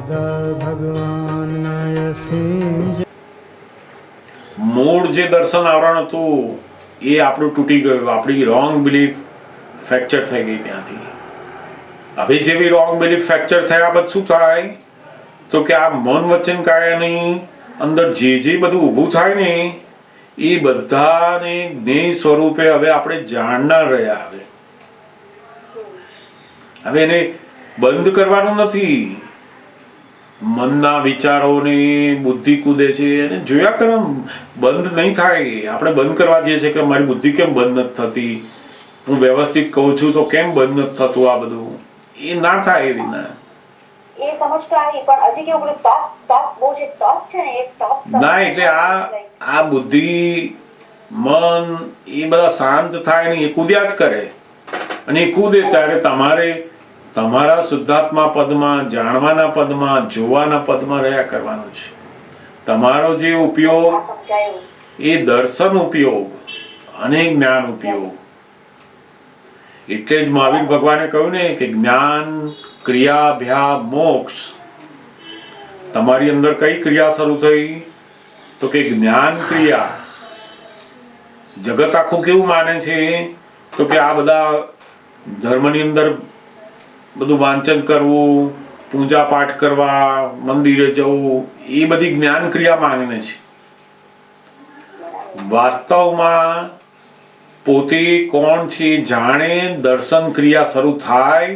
સદા ભગવાનના યસી મૂળ જે દર્શન આવરણ હતું એ આપણું તૂટી ગયું, આપણી રોંગ બિલીફ ફ્રેક્ચર થઈ ગઈ ત્યાંથી. હવે જેવી રોંગ બિલીફ ફ્રેક્ચર થયા બાદ શું થાય તો કે આ મન વચન કાયાની અંદર જે જે બધું ઊભું થાય ને એ બધાને જ્ઞેય સ્વરૂપે હવે આપણે જાણનાર રહ્યા. હવે એને બંધ કરવાનું નથી. મનના વિચારોને બુદ્ધિ કૂદે છે અને જોયા કરો, બંધ નહીં થાય. આપણે બંધ કરવા જઈએ છીએ કે મારી બુદ્ધિ કેમ બંધ નથી થતી, હું વ્યવસ્થિત કહું છું તો કેમ બંધ નથી થતું, આ બધું એ ના થાય. એવી ના એ સમજતા આવી પણ હજી કેવું ટોપ બહુ છે, ટોપ છે ને, એક ટોપ ના, એટલે આ બુદ્ધિ મન એ બધા શાંત થાય ને એ કૂદ્યા જ કરે. અને એ કૂદે ત્યારે તમારે તમારા શુદ્ધાત્મા પદમાં, જાણવાના પદમાં, જોવાના પદમાં રહ્યા કરવાનું છે. તમારો જે ઉપયોગ એ દર્શન ઉપયોગ અને જ્ઞાન ઉપયોગ. એટલે જ મહાવીર ભગવાને કહ્યું ને કે જ્ઞાન ક્રિયા ભ્યા મોક્ષ. તમારી અંદર કઈ ક્રિયા શરૂ થઈ તો કે જ્ઞાન ક્રિયા. જગત આખું કેવું માને છે તો કે આ બધા ધર્મની અંદર બધું વાંચન કરવું, પૂજા પાઠ કરવા, મંદિરે જવું, એ બધી જ્ઞાન ક્રિયા માનીને છે. વાસ્તવમાં પોતે કોણ છે જાણે દર્શન ક્રિયા શરૂ થાય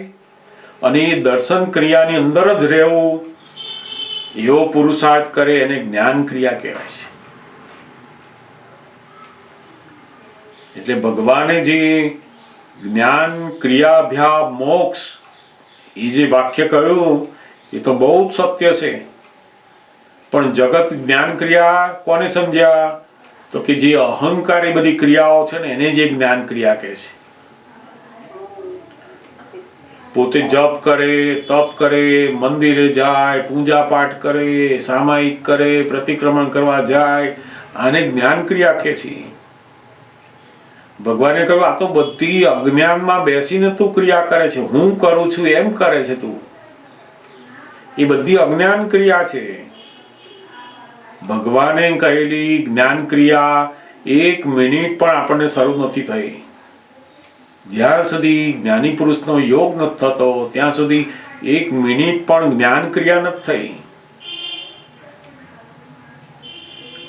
અને એ દર્શન ક્રિયાની અંદર જ રહેવું, એવો પુરુષાર્થ કરે એને જ્ઞાન ક્રિયા કહેવાય છે. એટલે ભગવાને જે જ્ઞાન ક્રિયાભ્યા મોક્ષ એ જે વાક્ય કહ્યું એ તો બહુ જ સત્ય છે. પણ જગત જ્ઞાન ક્રિયા કોને સમજ્યા તો કે જે અહંકારી બધી ક્રિયાઓ છે ને એને જે જ્ઞાન ક્રિયા કહે છે. પોતે જપ કરે, તપ કરે, મંદિરે જાય, પૂજા પાઠ કરે, સામાયિક કરે, પ્રતિક્રમણ કરવા જાય, આને જ્ઞાન ક્રિયા કહે છે. ભગવાને કહ્યું આ તો બધી અજ્ઞાનમાં બેસીને તું ક્રિયા કરે છે, હું કરું છું એમ કરે છે તું. એ બધી અજ્ઞાન ક્રિયા છે. ભગવાને કહેલી જ્ઞાન ક્રિયા એક મિનિટ પણ આપણને શરૂ નથી થઈ. જ્યાં સુધી જ્ઞાની પુરુષનો યોગ નથી થતો ત્યાં સુધી એક મિનિટ પણ જ્ઞાન ક્રિયા નથી થઈ.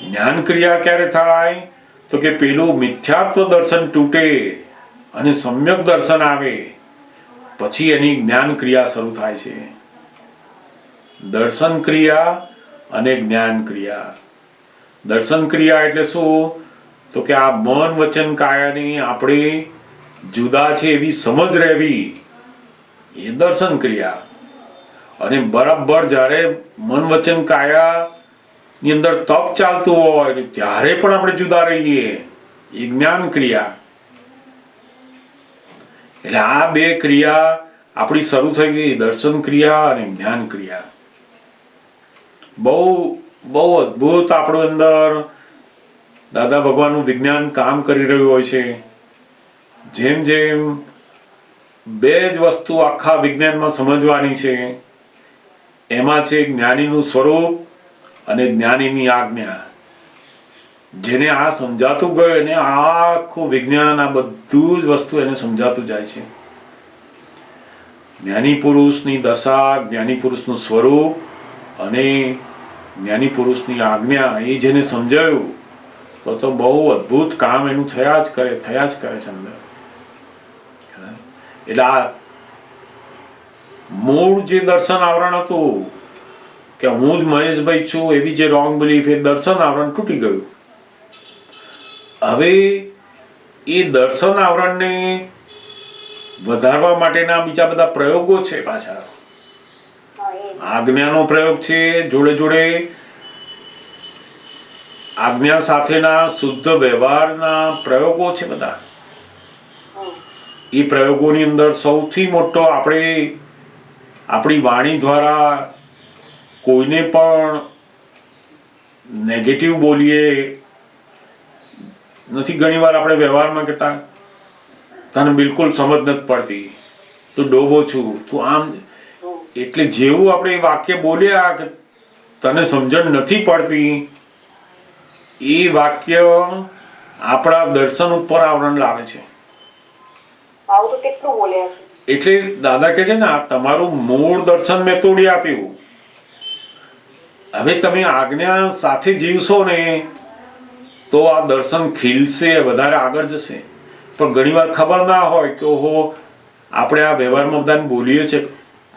જ્ઞાન ક્રિયા ક્યારે થાય તો કે પેલું મિથ્યાત્વ દર્શન તૂટે અને સમ્યક દર્શન આવે પછી એની જ્ઞાન ક્રિયા શરૂ થાય છે. દર્શન ક્રિયા અને જ્ઞાન ક્રિયા. દર્શન ક્રિયા એટલે શું તો કે આ મન વચન કાયાની આપણે જુદા છે એવી સમજ રહેવી, એ દર્શન ક્રિયા. અને બરાબર જ્યારે મન વચન કાયા ની અંદર તપ ચાલતું હોય ત્યારે પણ આપણે જુદા રહીએ, એ જ્ઞાન ક્રિયા. એટલે આ બે ક્રિયા આપણી શરૂ થઈ ગઈ, દર્શન ક્રિયા અને જ્ઞાન ક્રિયા. બહુ બહુ અદ્ભુત આપણું અંદર દાદા ભગવાનનું વિજ્ઞાન કામ કરી રહ્યું હોય છે. જેમ જેમ બે જ વસ્તુ આખા વિજ્ઞાનમાં સમજવાની છે, એમાં છે જ્ઞાનીનું સ્વરૂપ અને જ્ઞાનીની આજ્ઞા. જેને આ સમજાતું ગયું એને આખું વિજ્ઞાન, આ બધું જ વસ્તુ એને સમજાતું જાય છે. જ્ઞાની પુરુષની દશા, જ્ઞાની પુરુષનું સ્વરૂપ અને જ્ઞાની પુરુષની આજ્ઞા, એ જેને સમજાયું તો બહુ અદ્ભુત કામ એનું થયા જ કરે છે અંદર. એટલે આ મૂળ જે દર્શન આવરણ હતું કે હું જ મહેશભાઈ છું એવી જે રોંગ બિલીફ, એ દર્શન આવરણ તૂટી ગયું. હવે એ દર્શન આવરણને વધારવા માટેના બીજા બધા પ્રયોગો છે. પાછા આજ્ઞાનો પ્રયોગ છે, જોડે જોડે આજ્ઞા સાથેના શુદ્ધ વ્યવહારના પ્રયોગો છે બધા. એ પ્રયોગોની અંદર સૌથી મોટો આપણે આપણી વાણી દ્વારા કોઈને પણ નેગેટિવ બોલીએ નથી. ઘણીવાર આપણે વ્યવહારમાં કહેતા તને બિલકુલ સમજ નથી પડતી, તું ડોબો છું, તું આમ, એટલે જેવું આપણે એ વાક્ય બોલ્યા કે તને સમજણ નથી પડતી, એ વાક્ય આપણા દર્શન ઉપર આવરણ લાવે છે. આવું તો કેટલું બોલ્યા છે. એટલે દાદા કહે છે ને, આ તમારું મૂળ દર્શન મેં તોડી આપ્યું. હવે તમે આજ્ઞા સાથે જીવશો ને તો આ દર્શન ખીલશે, વધારે આગળ જશે. પણ ઘણીવાર ખબર ના હોય કે ઓહો, આપણે આ વ્યવહારમાં બધાને બોલીએ છીએ,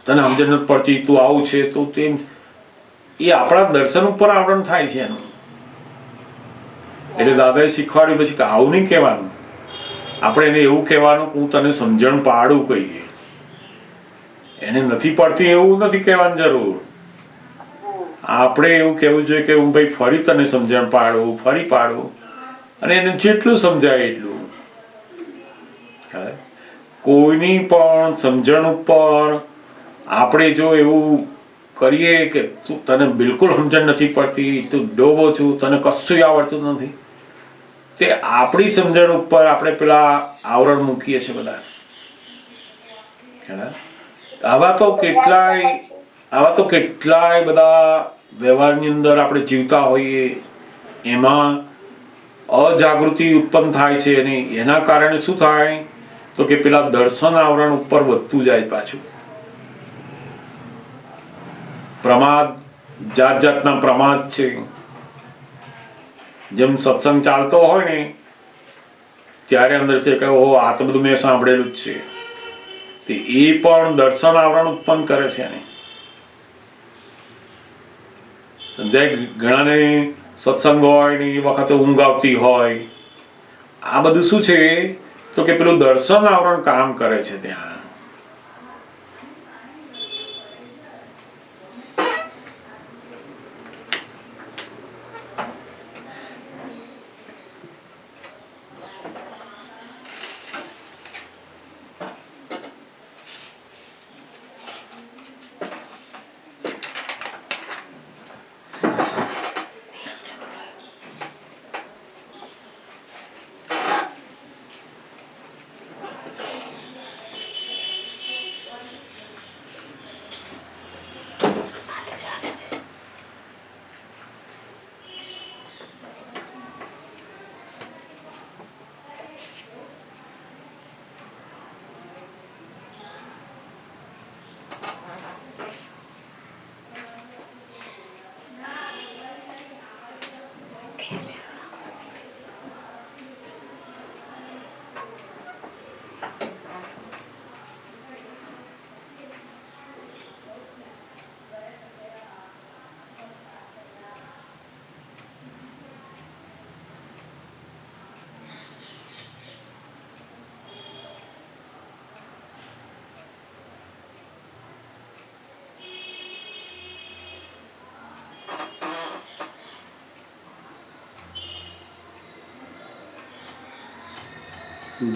તને સમજણ નથી પડતી, તું આવું છે તો તેમ, એ આપણા દર્શન ઉપર આવરણ થાય છે એનું. એટલે દાદાએ શીખવાડ્યું પછી કે આવું નહીં કહેવાનું, આપણે એને એવું કહેવાનું કે હું તને સમજણ પાડું કહીએ. એને નથી પડતી એવું નથી કહેવાની જરૂર. આપણે એવું કહેવું જોઈએ કે હું ભાઈ ફરી તને સમજણ પાડું, ફરી પાડું, અને એને જેટલું સમજાય એટલું. કોઈની પણ સમજણ ઉપર આપણે જો એવું કરીએ કે તું તને બિલકુલ સમજણ નથી પડતી, તું ડોબો છું, તને કશું આવડતું નથી, તે આપણી સમજણ ઉપર આપણે પેલા આવરણ મૂકીએ છીએ બધા. આવા તો કેટલાય બધા વ્યવહારની અંદર આપણે જીવતા હોઈએ, એમાં અજાગૃતિ ઉત્પન્ન થાય છે, અને એના કારણે શું થાય તો કે પેલા દર્શન આવરણ ઉપર વધતું જાય પાછું. પ્રમાદ, જાત જાતના પ્રમાદ છે. જેમ સત્સંગ ચાલતો હોય ને ત્યારે અંદર છે કે ઓહો, આ તો બધું મેં સાંભળેલું જ છે, તે એ પણ દર્શન આવરણ ઉત્પન્ન કરે છે ને. સમજાય? ઘણાને સત્સંગ હોય ને એ વખતે ઊંઘ આવતી હોય, આ બધું શું છે તો કે પેલું દર્શન આવરણ કામ કરે છે ત્યાં.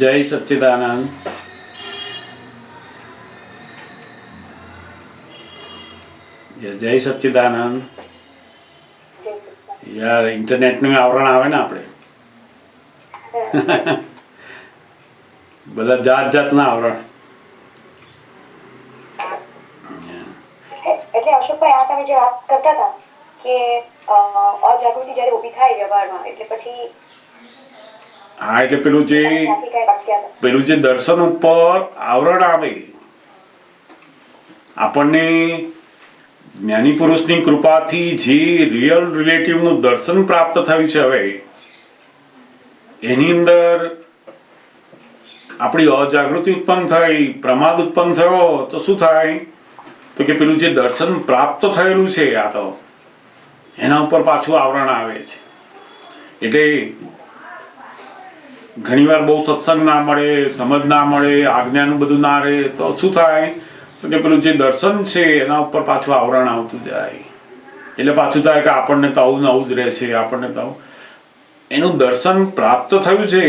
જય સચ્ચિદાનંદ. જય સચ્ચિદાનંદ. યાર, ઇન્ટરનેટ નું આવરણ આવે ને આપણે બધા જાત જાતના આવરણ. એટલે અશોકભાઈ, આ તમે જે વાત કરતા હતા કે અજાગૃતિ જયારે ઊભી થાય વ્યવહારમાં, એટલે પછી હા, એટલે પેલું જે દર્શન ઉપર આવરણ આવે, આપણને જ્ઞાની પુરુષની કૃપાથી જે રિયલ રિલેટિવ નું દર્શન પ્રાપ્ત થયું છે, હવે એની અંદર આપણી અજાગૃતિ ઉત્પન્ન થઈ, પ્રમાદ ઉત્પન્ન થયો તો શું થાય તો કે પેલું જે દર્શન પ્રાપ્ત થયેલું છે આ તો એના ઉપર પાછું આવરણ આવે છે. એટલે ઘણીવાર બહુ સત્સંગ ના મળે, સમજ ના મળે, આજ્ઞાનું બધું ના રહે તો શું થાય તો કે પેલું જે દર્શન છે એના ઉપર પાછું આવરણ આવતું જાય. એટલે પાછું થાય કે આપણને તો આવું નવું જ રહેશે, આપણને તો એનું દર્શન પ્રાપ્ત થયું છે,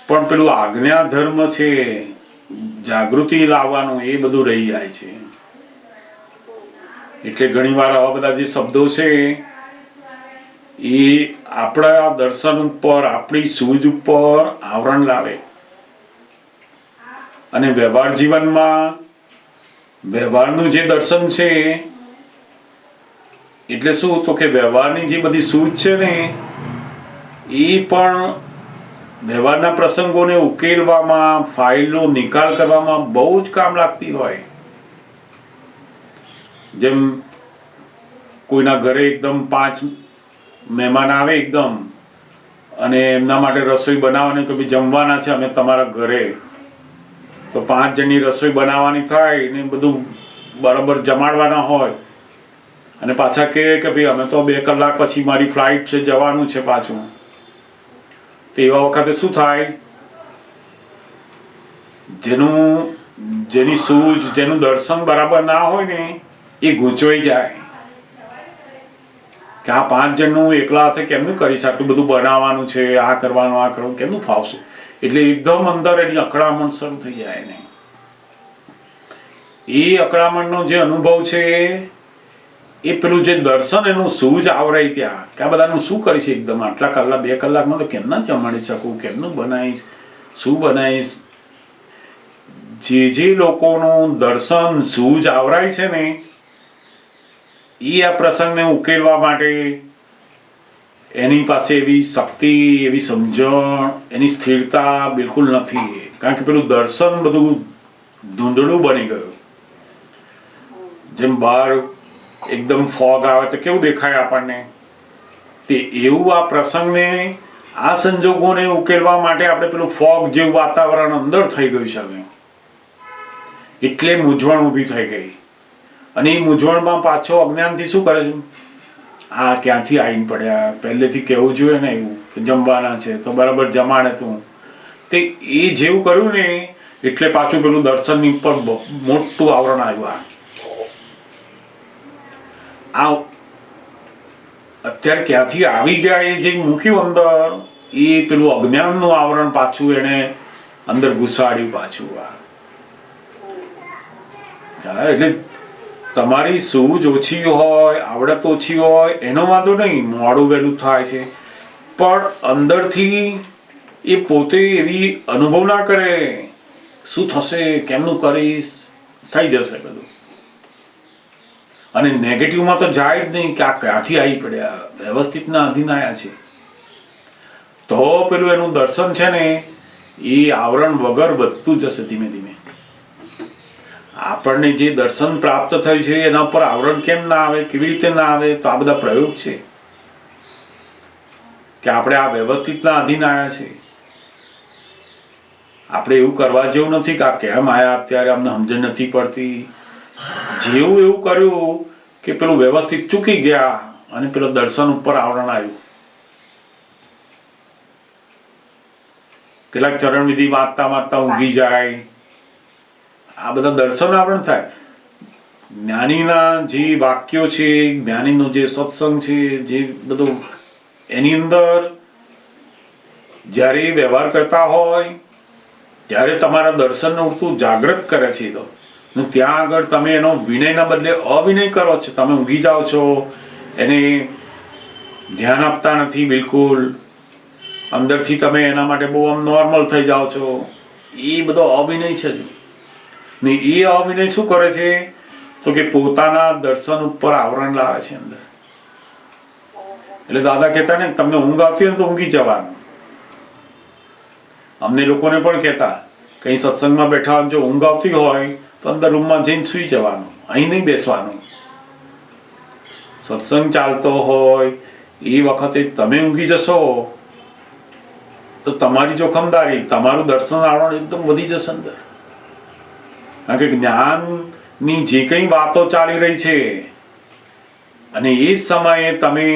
પણ પેલું આજ્ઞા ધર્મ છે, જાગૃતિ લાવવાનું, એ બધું રહી જાય છે. એટલે ઘણીવાર આવા બધા જે શબ્દો છે એ આપણા દર્શન ઉપર, આપણી સૂઝ ઉપર આવરણ લાવે, અને વ્યવહાર જીવનમાં વ્યવહારનું જે દર્શન છે એટલે શું તો કે વ્યવહારની જે બધી સૂઝ છે ને એ પણ વ્યવહારના પ્રસંગોને ઉકેલવામાં, ફાઇલનો નિકાલ કરવામાં બહુ જ કામ લાગતી હોય. જેમ કોઈના ઘરે એકદમ 5 મહેમાન આવે એકદમ, અને એમના માટે રસોઈ બનાવવાની, તો બી જમવાના છે અમે તમારા ઘરે, તો 5 જણની રસોઈ બનાવવાની થાય ને બધું બરાબર જમાડવાના હોય, અને પાછા કહે કે ભાઈ અમે તો 2 કલાક પછી મારી ફ્લાઇટ છે, જવાનું છે પાછું. તો એવા વખતે શું થાય, જેની સૂઝ, જેનું દર્શન બરાબર ના હોય ને એ ગૂંચવાઈ જાય કે આ 5 જણનું એકલા હાથે કેમનું કરીશ, આટલું બધું બનાવવાનું છે, આ કરવાનું, આ કરવાનું, કેમનું ફાવશે. એટલે એકદમ અંદર એની અકળામણ શરૂ થઈ જાય ને એ અકળામણનો જે અનુભવ છે એ પેલું જે દર્શન એનું સૂઝ આવરાય ત્યાં કે આ બધાનું શું કરીશ, એકદમ આટલા કલાક 2 કલાકમાં તો કેમના જમાડી શકું, કેમનું બનાવીશ, શું બનાવીશ. જે લોકોનું દર્શન સૂઝ આવરાય છે ને એ આ પ્રસંગને ઉકેલવા માટે એની પાસે એવી શક્તિ, એવી સમજણ, એની સ્થિરતા બિલકુલ નથી. કારણ કે પેલું દર્શન બધું ધૂંધળું બની ગયું. જેમ બહાર એકદમ ફોગ આવે તો કેવું દેખાય આપણને, તે એવું આ પ્રસંગને, આ સંજોગોને ઉકેલવા માટે આપણે પેલું ફોગ જેવું વાતાવરણ અંદર થઈ ગયું છે હવે, એટલે મૂંઝવણ ઊભી થઈ ગઈ. અને એ મૂંઝવણમાં પાછો અજ્ઞાનથી શું કરે છે, આ ક્યાંથી આવીને પડ્યા, પહેલેથી કહેવું જોઈએ ને એવું કે જમવાના છે તો બરાબર જમાડે તું. તે એ જેવું કર્યું ને એટલે પાછું પેલું દર્શનની ઉપર મોટું આવરણ આવ્યું. આ અત્યારે ક્યાંથી આવી ગયા એ જે મૂક્યું અંદર, એ પેલું અજ્ઞાનનું આવરણ પાછું એને અંદર ઘુસાડ્યું પાછું. એટલે તમારી સૂઝ ઓછી હોય, આવડત ઓછી હોય એનો વાંધો નહીં, મોડું વહેલું થાય છે, પણ અંદરથી એ પોતે એવી અનુભવ ના કરે શું થશે, કેમનું કરીશ, થઈ જશે બધું. અને નેગેટિવમાં તો જાય જ નહીં કે આ ક્યાંથી આવી પડ્યા, વ્યવસ્થિતના અધીન આવ્યા છે. તો પેલું એનું દર્શન છે ને એ આવરણ વગર વધતું જશે ધીમે ધીમે. આપણને જે દર્શન પ્રાપ્ત થયું છે એના પર આવરણ કેમ ના આવે, કેવી રીતે ના આવે, તો આ બધા પ્રયોગ છે કે આપણે આ વ્યવસ્થિતના અધીન આવ્યા છે. આપણે એવું કરવા જેવું નથી કે આ કેમ આવ્યા, અત્યારે અમને સમજણ નથી પડતી. જેવું એવું કર્યું કે પેલું વ્યવસ્થિત ચૂકી ગયા અને પેલું દર્શન ઉપર આવરણ આવ્યું. કેટલાક ચરણ વિધિ વાંચતા વાંચતા ઊંઘી જાય, આ બધા દર્શન આવરણ થાય. જ્ઞાનીના જે વાક્યો છે, જ્ઞાનીનો જે સત્સંગ છે, જે બધું એની અંદર જ્યારે વ્યવહાર કરતા હોય ત્યારે તમારા દર્શનને ઉડતું જાગૃત કરે છે. તો ત્યાં આગળ તમે એનો વિનયના બદલે અવિનય કરો છો, તમે ઊંઘી જાઓ છો, એને ધ્યાન આપતા નથી બિલકુલ, અંદરથી તમે એના માટે બહુ આમ નોર્મલ થઈ જાઓ છો. એ બધો અવિનય છે ને એ અવિનય શું કરે છે તો કે પોતાના દર્શન ઉપર આવરણ લાવે છે અંદર. એટલે દાદા કહેતા ને તમને ઊંઘ આવતી હોય તો ઊંઘી જવાનું. અમને લોકોને પણ કહેતા કઈ સત્સંગમાં બેઠા જો ઊંઘ આવતી હોય તો અંદર રૂમમાં જઈને સૂઈ જવાનું, અહીં નહીં બેસવાનું. સત્સંગ ચાલતો હોય એ વખતે તમે ઊંઘી જશો તો તમારી જોખમદારી, તમારું દર્શન આવરણ એકદમ વધી જશે અંદર. કારણ કે જ્ઞાનની જે કંઈ વાતો ચાલી રહી છે અને એ જ સમયે તમે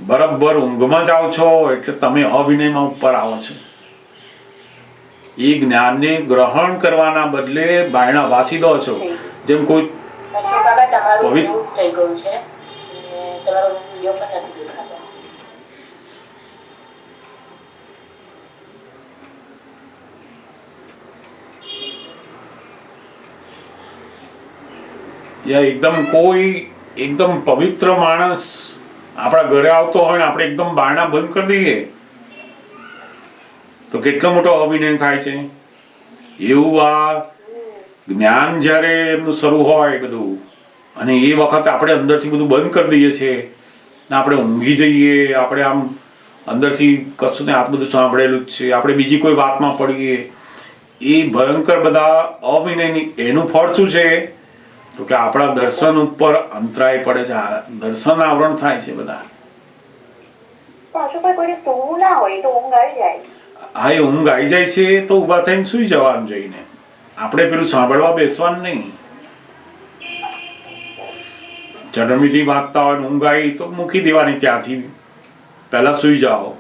બરાબર ઊંઘમાં જાઓ છો એટલે તમે અવિનયમાં ઉપર આવો છો. એ જ્ઞાનને ગ્રહણ કરવાના બદલે બાયણા વાસી દો છો. જેમ કોઈ એકદમ કોઈ એકદમ પવિત્ર માણસ આપણા ઘરે આવતો હોય ને આપણે એકદમ બારણા બંધ કરી દઈએ તો કેટલો મોટો અભિનય થાય છે. એવું આ જ્ઞાન જ્યારે એમનું શરૂ હોય બધું, અને એ વખતે આપણે અંદરથી બધું બંધ કરી દઈએ છીએ ને આપણે ઊંઘી જઈએ, આપણે આમ અંદરથી કશું ને આ બધું સાંભળેલું જ છે, આપણે બીજી કોઈ વાતમાં પડીએ, એ ભયંકર બધા અવિનયની એનું ફળ શું છે તો કે આપણા દર્શન ઉપર અંતરાય પડે છે, દર્શન આવરણ થાય છે બધા. હા, એ ઊંઘ આવી જાય છે તો ઊભા થઈને સુઈ જવાનું જઈને, આપણે પેલું સાંભળવા બેસવાનું નહીં. જન્મવિધિ વાંચતા હોય ઊંઘ આવી તો મૂકી દેવાની, ત્યાંથી પહેલા સુઈ જાઓ,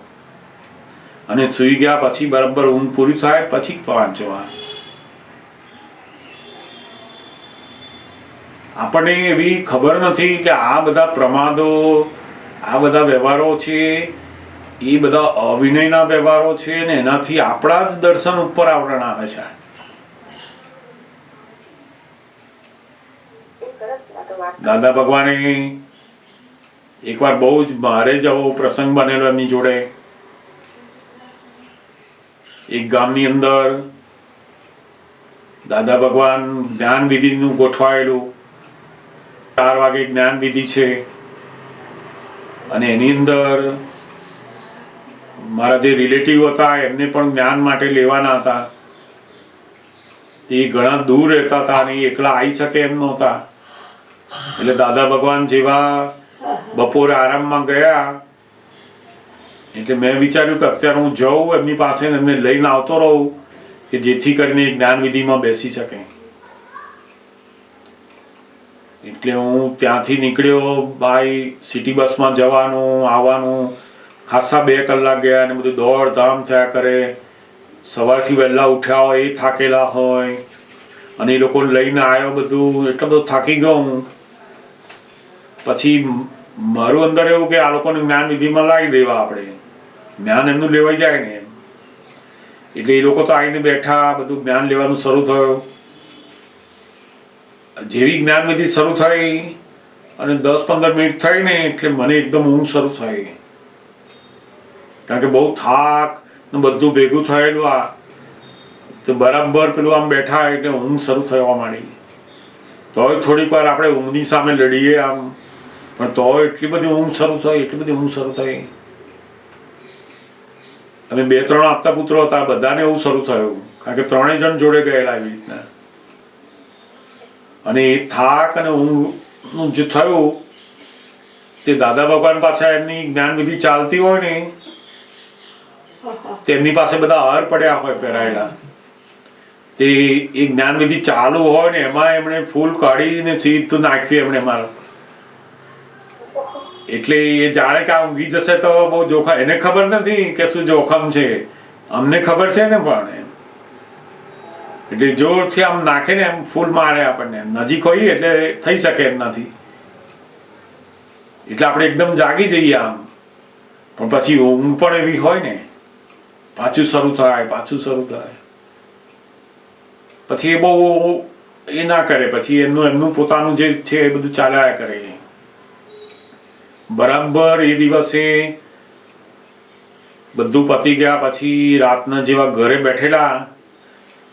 અને સુઈ ગયા પછી બરાબર ઊંઘ પૂરી થાય પછી વાંચવા. આપણને એવી ખબર નથી કે આ બધા પ્રમાદો, આ બધા વ્યવહારો છે એ બધા અવિનયના વ્યવહારો છે, ને એનાથી આપણા જ દર્શન ઉપર આવરણ આવે છે. દાદા ભગવાને એકવાર બહુ જ ભારે જવો પ્રસંગ બનેલો એમની જોડે. એક ગામની અંદર દાદા ભગવાન જ્ઞાન વિધિનું ગોઠવાયેલું, 4 વાગે જ્ઞાન વિધિ છે, અને એની અંદર મારા જે રિલેટિવ હતા એમને પણ જ્ઞાન માટે લેવાના હતા. એ ઘણા દૂર રહેતા હતા અને એકલા આવી શકે એમ નહોતા. એટલે દાદા ભગવાન જેવા બપોરે આરામમાં ગયા એટલે મેં વિચાર્યું કે અત્યારે હું જાઉં એમની પાસે, એમને લઈને આવતો રહું કે જેથી કરીને જ્ઞાન વિધિમાં બેસી શકે. એટલે હું ત્યાંથી નીકળ્યો. ભાઈ સિટી બસમાં જવાનું આવવાનું ખાસા 2 કલાક ગયા, અને બધું દોડધામ થયા કરે. સવારથી વહેલા ઉઠ્યા હોય એ થાકેલા હોય, અને એ લોકો લઈને આવ્યો બધું, એટલો બધો થાકી ગયો હું. પછી મારું અંદર એવું કે આ લોકોને જ્ઞાન વિધિમાં લાવી દેવા, આપણે જ્ઞાન એમનું લેવાઈ જાય ને એમ. એટલે એ લોકો તો આવીને બેઠા, બધું જ્ઞાન લેવાનું શરૂ થયું. જેવી જ્ઞાન વિધિ શરૂ થઈ અને 10-15 મિનિટ થઈ ને એટલે મને એકદમ ઊંઘ શરૂ થઈ, કારણ કે બહુ થાક ને બધું ભેગું થયેલું. આ તો બરાબર પેલું આમ બેઠા એટલે ઊંઘ શરૂ થવા માંડી. તોય થોડીક વાર આપણે ઊંઘની સામે લડીએ આમ, પણ તોય એટલી બધી ઊંઘ શરૂ થઈ, એટલી બધી ઊંઘ શરૂ થઈ. અમે 2-3 આપતા પુત્રો હતા, બધાને એવું શરૂ થયું, કારણ કે 3 જણ જોડે ગયેલા એવી રીતના. અને એ થાક અને ઊંઘનું જે થયું તે દાદા ભગવાન પાછા એમની જ્ઞાન વિધિ ચાલતી હોય ને તેમની પાસે બધા હાર પડ્યા હોય પહેરાયેલા. તે એ જ્ઞાન વિધિ ચાલુ હોય ને એમાં એમણે ફૂલ કાઢીને સીધું નાખ્યું એમણે મારા. એટલે એ જાણે કે આ ઊંઘી જશે તો બહુ જોખમ, એને ખબર નથી કે શું જોખમ છે, અમને ખબર છે ને. પણ એટલે જોરથી આમ નાખે ને એમ ફૂલ મારે આપણને, નજીક હોઈએ એટલે થઈ શકે એમ નથી. એટલે આપણે એકદમ જાગી જઈએ આમ, પણ પછી ઊંઘ પણ એવી હોય ને, પાછું શરૂ થાય, પાછું શરૂ થાય. પછી એ બહુ એ ના કરે, પછી એમનું પોતાનું જે છે એ બધું ચાલ્યા કરે. બરાબર એ દિવસે બધું પતી ગયા પછી રાતના જેવા ઘરે બેઠેલા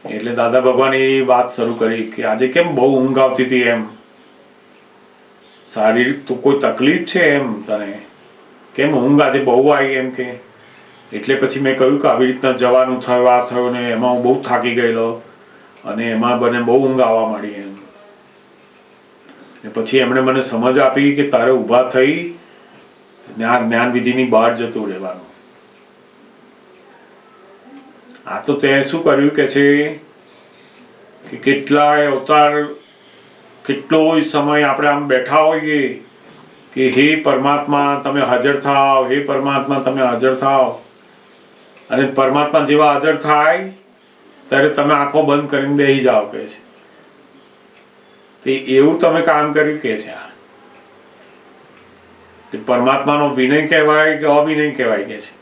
એટલે દાદા ભગવાને એ વાત શરૂ કરી કે આજે કેમ બહુ ઊંઘ આવતી હતી એમ, શારીરિક તો કોઈ તકલીફ છે એમ તને, કેમ ઊંઘ આજે બહુ આવી એમ કે. એટલે પછી મેં કહ્યું કે આવી રીતના જવાનું થયું, આ થયું ને એમાં હું બહુ થાકી ગયેલો અને એમાં મને બહુ ઊંઘ આવવા માંડી એમ. ને પછી એમણે મને સમજ આપી કે તારે ઊભા થઈ ને આ જ્ઞાન વિધિની બહાર જતું રહેવાનું. આ તો તે શું કર્યું કે છે કે કેટલાય અવતાર, કેટલો સમય આપણે આમ બેઠા હોઈએ કે હે પરમાત્મા તમે હાજર થાવ, હે પરમાત્મા તમે હાજર થાવ. અને પરમાત્મા જેવા હાજર થાય ત્યારે તમે આંખો બંધ કરીને બેસી જાઓ કે છે. તે એવું તમે કામ કર્યું કે છે. તે પરમાત્માનો વિનય કહેવાય કે અવિનય કહેવાય કે છે.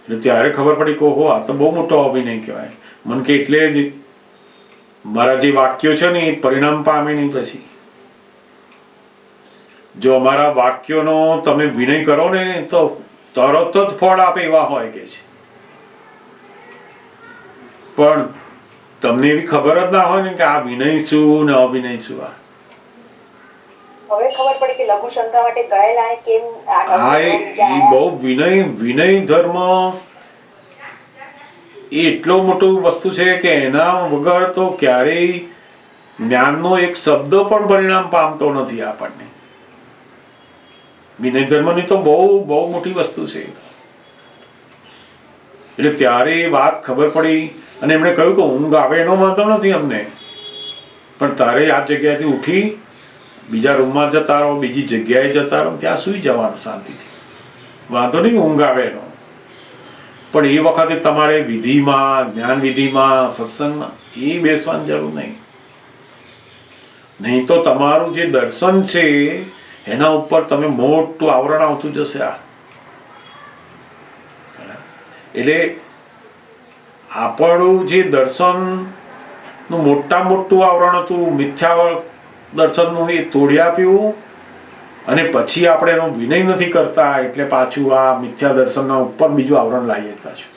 એટલે ત્યારે ખબર પડી કે ઓહો આ તો બહુ મોટો અવિનય કહેવાય. મન કે એટલે જ મારા જે વાક્યો છે ને એ પરિણામ પામે નહીં. પછી જો અમારા વાક્યોનો તમે વિનય કરો ને તો તરત જ ફળ આપે એવા હોય કે છે. પણ તમને એવી ખબર જ ના હોય ને કે આ વિનય શું ને અભિનય શું. હવે ખબર પડી કે લઘુશંકા માટે ગયેલા કેમ હા, એ બહુ વિનય ધર્મ એ એટલો મોટો વસ્તુ છે કે એના વગર તો ક્યારેય જ્ઞાનનો એક શબ્દ પણ પરિણામ પામતો નથી આપણને. વિનય ધર્મની તો બહુ બહુ મોટી વસ્તુ છે. એટલે ત્યારે એ વાત ખબર પડી અને એમણે કહ્યું કે ઊંઘ આવે એનો વાંધો નથી અમને, પણ તારે આ જગ્યાએથી ઉઠી બીજા રૂમમાં જતા રહો, બીજી જગ્યાએ જતા રહો, ત્યાં સુઈ જવાનું શાંતિથી, વાંધો નહીં ઊંઘ આવે એનો. પણ એ વખતે તમારે વિધિમાં, જ્ઞાન વિધિમાં, સત્સંગમાં એ બેસવાની જરૂર નહીં. નહીં તો તમારું જે દર્શન છે એના ઉપર તમે મોટું આવરણ આવતું જશે. એટલે આપણું જે દર્શનનું મોટું આવરણ હતું મિથ્યા દર્શનનું, એ તોડી આપ્યું અને પછી આપણે એનો વિનય નથી કરતા એટલે પાછું આ મિથ્યા દર્શનના ઉપર બીજું આવરણ લાવીએ પાછું.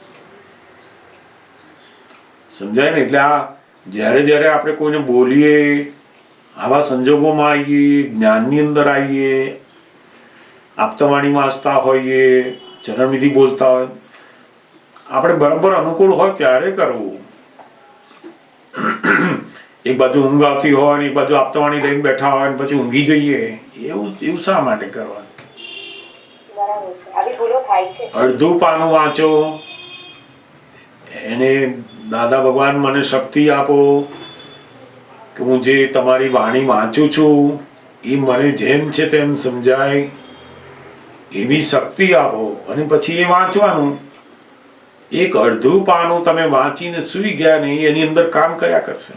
સમજાય ને? એટલે આ જ્યારે આપણે કોઈને બોલીએ, આવા સંજોગોમાં આવીએ, જ્ઞાનની અંદર આવીએ, આપતવાણી વાંચતા હોઈએ, ચરણવિધિ બોલતા હોય, આપણે બરાબર અનુકૂળ હોય ત્યારે કરવું. એક બાજુ ઊંઘ આવતી હોય ને એક બાજુ આપતવાણી લઈને બેઠા હોય ને પછી ઊંઘી જઈએ, એવું શા માટે કરવાનું? અડધું પાનું વાંચો, એને દાદા ભગવાન મને શક્તિ આપો કે હું જે તમારી વાણી વાંચું છું એ મને જેમ છે તેમ સમજાય, એવી શક્તિ આપો. અને પછી એ વાંચવાનું. એક અડધું પાનું તમે વાંચીને સૂઈ ગયા નહીં, એની અંદર કામ કર્યા કરશે.